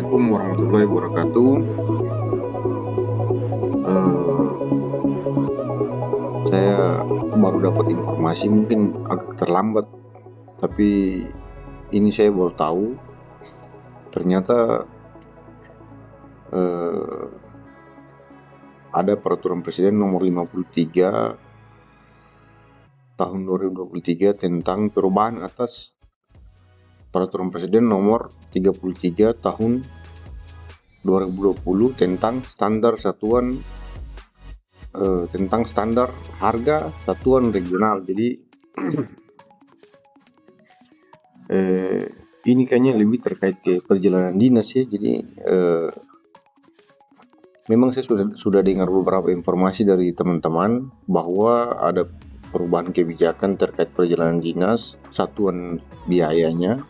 Assalamualaikum warahmatullahi wabarakatuh. Saya baru dapat informasi, mungkin agak terlambat, tapi ini saya baru tahu ternyata ada peraturan presiden nomor 53 tahun 2023 tentang perubahan atas peraturan presiden nomor 33 tahun 2020 tentang standar harga satuan regional. Jadi ini kayaknya lebih terkait ke perjalanan dinas ya. Jadi memang saya sudah dengar beberapa informasi dari teman-teman bahwa ada perubahan kebijakan terkait perjalanan dinas, satuan biayanya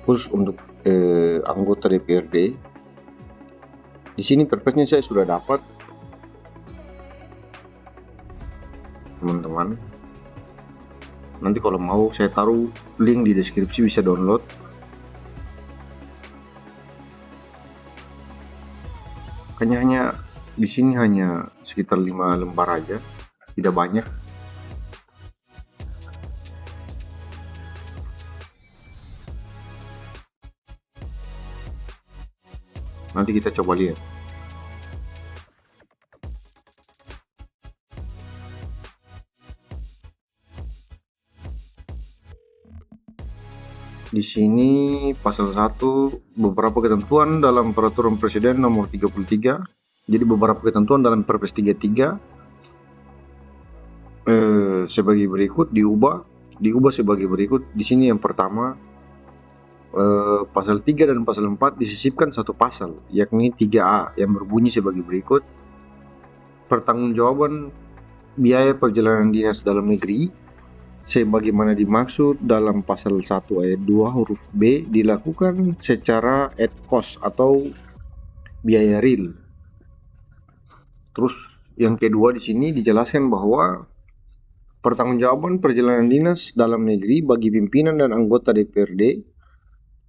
khusus untuk anggota DPRD. Di sini perpresnya saya sudah dapat, teman-teman. Nanti kalau mau saya taruh link di deskripsi, bisa download. Hanya di sini hanya sekitar 5 lembar aja, tidak banyak. Nanti kita coba lihat. Di sini pasal 1, beberapa ketentuan dalam peraturan presiden nomor 33. Jadi beberapa ketentuan dalam Perpres 33 sebagai berikut diubah sebagai berikut. Di sini yang pertama, pasal 3 dan pasal 4 disisipkan satu pasal, yakni 3A, yang berbunyi sebagai berikut: pertanggungjawaban biaya perjalanan dinas dalam negeri sebagaimana dimaksud dalam pasal 1 ayat 2 huruf B dilakukan secara at cost atau biaya real. Terus yang kedua, di sini dijelaskan bahwa pertanggungjawaban perjalanan dinas dalam negeri bagi pimpinan dan anggota DPRD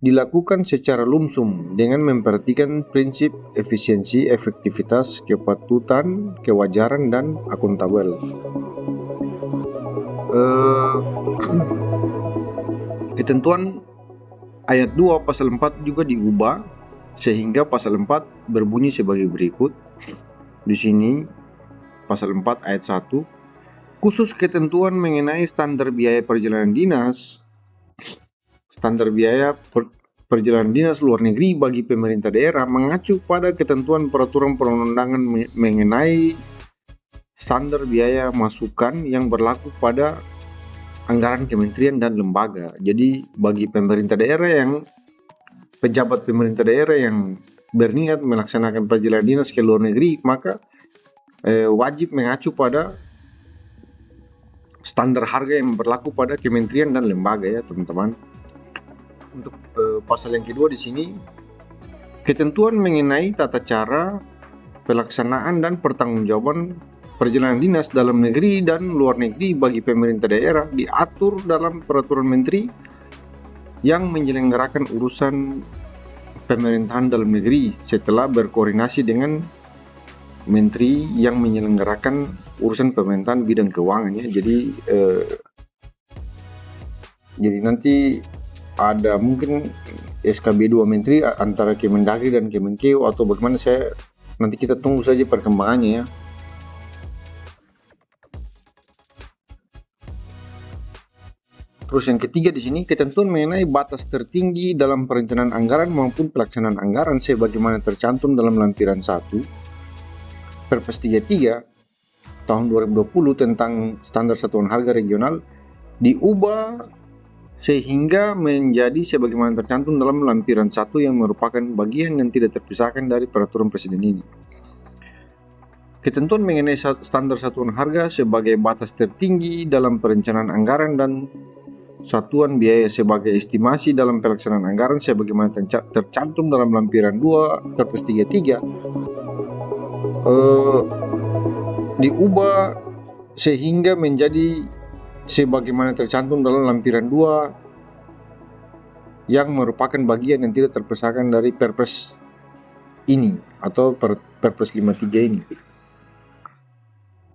dilakukan secara lumsum dengan memperhatikan prinsip efisiensi, efektivitas, kepatutan, kewajaran, dan akuntabel. Ketentuan ayat 2 pasal 4 juga diubah sehingga pasal 4 berbunyi sebagai berikut. Di sini pasal 4 ayat 1, khusus ketentuan mengenai standar biaya perjalanan dinas, standar biaya perjalanan dinas luar negeri bagi pemerintah daerah mengacu pada ketentuan peraturan perundang-undangan mengenai standar biaya masukan yang berlaku pada anggaran kementerian dan lembaga. Jadi bagi pemerintah daerah pejabat pemerintah daerah yang berniat melaksanakan perjalanan dinas ke luar negeri, maka wajib mengacu pada standar harga yang berlaku pada kementerian dan lembaga ya, teman-teman. Untuk pasal yang kedua di sini, ketentuan mengenai tata cara pelaksanaan dan pertanggungjawaban perjalanan dinas dalam negeri dan luar negeri bagi pemerintah daerah diatur dalam peraturan menteri yang menyelenggarakan urusan pemerintahan dalam negeri setelah berkoordinasi dengan menteri yang menyelenggarakan urusan pemerintahan bidang keuangan ya. Jadi nanti ada mungkin SKB 2 menteri antara Kemendagri dan Kemenkeu atau bagaimana, nanti kita tunggu saja perkembangannya ya. Terus yang ketiga di sini, ketentuan mengenai batas tertinggi dalam perencanaan anggaran maupun pelaksanaan anggaran sebagaimana tercantum dalam lampiran 1 Perpres 33 tahun 2020 tentang standar satuan harga regional diubah sehingga menjadi sebagaimana tercantum dalam lampiran 1 yang merupakan bagian yang tidak terpisahkan dari peraturan presiden ini. Ketentuan mengenai standar satuan harga sebagai batas tertinggi dalam perencanaan anggaran dan satuan biaya sebagai estimasi dalam pelaksanaan anggaran sebagaimana tercantum dalam lampiran 2 Perpres 33 diubah sehingga menjadi sebagaimana tercantum dalam lampiran 2 yang merupakan bagian yang tidak terpisahkan dari Perpres ini atau Perpres 53 ini.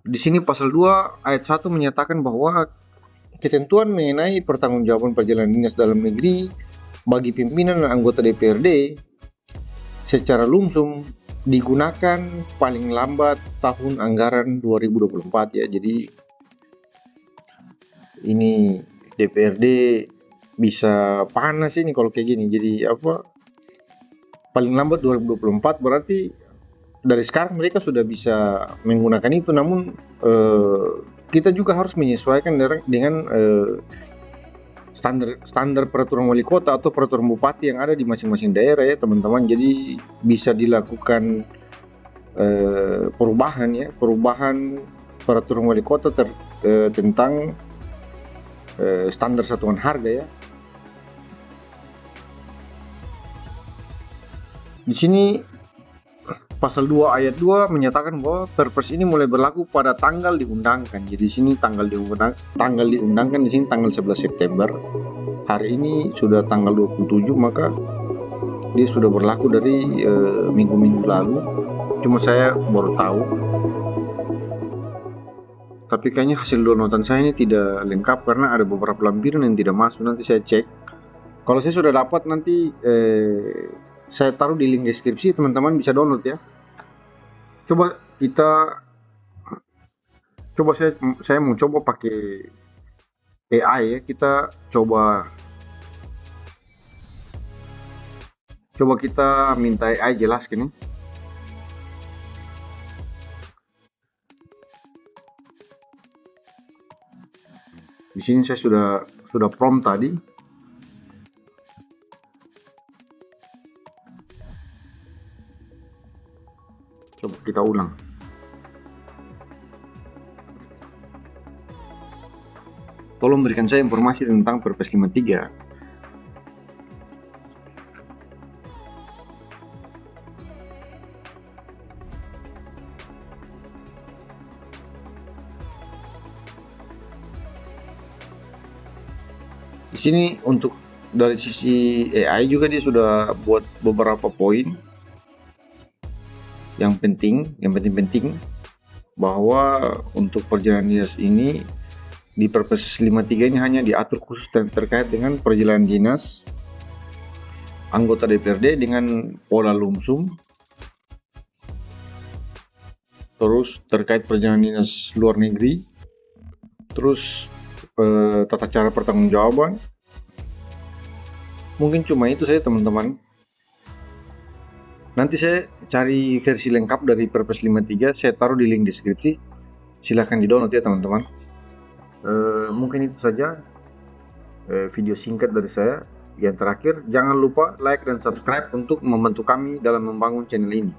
Di sini pasal 2 ayat 1 menyatakan bahwa ketentuan mengenai pertanggungjawaban perjalanan dinas dalam negeri bagi pimpinan dan anggota DPRD secara lumsum digunakan paling lambat tahun anggaran 2024 ya. Jadi ini DPRD bisa panas ini kalau kayak gini. Jadi paling lambat 2024 berarti dari sekarang mereka sudah bisa menggunakan itu. Namun kita juga harus menyesuaikan dengan standar peraturan wali kota atau peraturan bupati yang ada di masing-masing daerah ya teman-teman. Jadi bisa dilakukan perubahan peraturan wali kota tentang standar satuan harga ya. Di sini pasal 2 ayat 2 menyatakan bahwa Perpres ini mulai berlaku pada tanggal diundangkan. Jadi di sini tanggal diundangkan di sini tanggal 11 September. Hari ini sudah tanggal 27, maka dia sudah berlaku dari minggu-minggu lalu. Cuma saya baru tahu. Tapi kayaknya hasil downloadan saya ini tidak lengkap karena ada beberapa lampiran yang tidak masuk. Nanti saya cek. Kalau saya sudah dapat nanti saya taruh di link deskripsi, teman-teman bisa download ya. Coba saya mau coba pakai AI ya. Kita coba kita minta AI jelaskan nih. Di sini saya sudah prompt tadi. Coba kita ulang. Tolong berikan saya informasi tentang Perpres 53. Di sini untuk dari sisi AI juga dia sudah buat beberapa poin yang penting bahwa untuk perjalanan dinas ini di Perpres 53 ini hanya diatur khusus dan terkait dengan perjalanan dinas anggota DPRD dengan pola lumsum, terus terkait perjalanan dinas luar negeri, terus tata cara pertanggungjawaban. Mungkin cuma itu saja teman-teman. Nanti saya cari versi lengkap dari Perpres 53, saya taruh di link deskripsi. Silahkan di-download ya teman-teman. Mungkin itu saja video singkat dari saya. Yang terakhir, jangan lupa like dan subscribe untuk membantu kami dalam membangun channel ini.